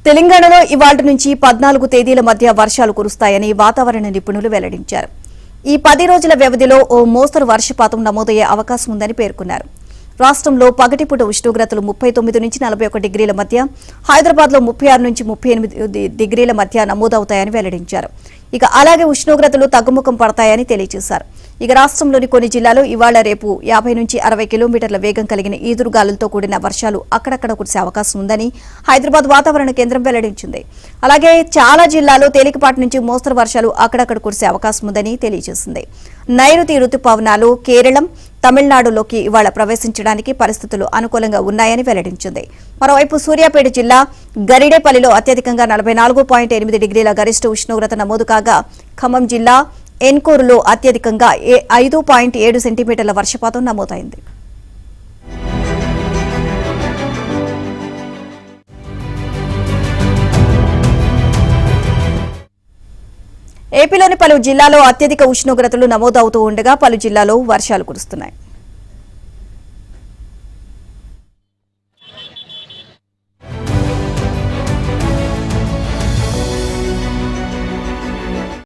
తెలంగాణలో ఇవాళ్టి నుంచి 14 తేదీల మధ్య వర్షాలు కురుస్తాయని వాతావరణ నిపుణులు వెల్లడించారు. ఈ 10 రోజుల వ్యవధిలో ఓ మోస్తరు వర్షపాతం నమోదయ్యే అవకాశం ఉందని పేర్కొన్నారు. రాష్ట్రంలో పగటిపూట ఉష్ణోగ్రతలు 39 నుంచి 41 డిగ్రీల మధ్య, హైదరాబాద్లో 36 నుంచి 38 డిగ్రీల మధ్య నమోదవుతాయని వెల్లడించారు. ఇక అలాగే ఉష్ణోగ్రతలు తగ్గుముఖం పడతాయని తెలియజేశారు. ఇక రాష్ట్రంలోని కొన్ని జిల్లాలో ఇవాళ రేపు 50 నుంచి 60 కిలోమీటర్ల వేగం కలిగిన ఈదురుగాలులతో కూడిన వర్షాలు అక్కడక్కడ కురిసే అవకాశం ఉందని హైదరాబాద్ వాతావరణ కేంద్రం వెల్లడించింది. అలాగే చాలా జిల్లాలో తేలికపాటి నుంచి మోస్తరు వర్షాలు అక్కడక్కడ కురిసే అవకాశం ఉందని తెలియజేసింది. నైరుతి రుతుపవనాలు కేరళం, తమిళనాడులోకి ఇవాళ ప్రవేశించడానికి పరిస్థితులు అనుకూలంగా ఉన్నాయని వెల్లడించింది. మరోవైపు సూర్యాపేట జిల్లా గరిడేపల్లిలో అత్యధికంగా 44.8 డిగ్రీల గరిష్ట ఉష్ణోగ్రత నమోదు కాగా, ఖమ్మం జిల్లా ఎన్కోరులో అత్యధికంగా 5.7 సెంటీమీటర్ల వర్షపాతం నమోదైంది. ఏపీలోని పలు జిల్లాల్లో అత్యధిక ఉష్ణోగ్రతలు నమోదవుతూ ఉండగా పలు జిల్లాల్లో వర్షాలు కురుస్తున్నాయి.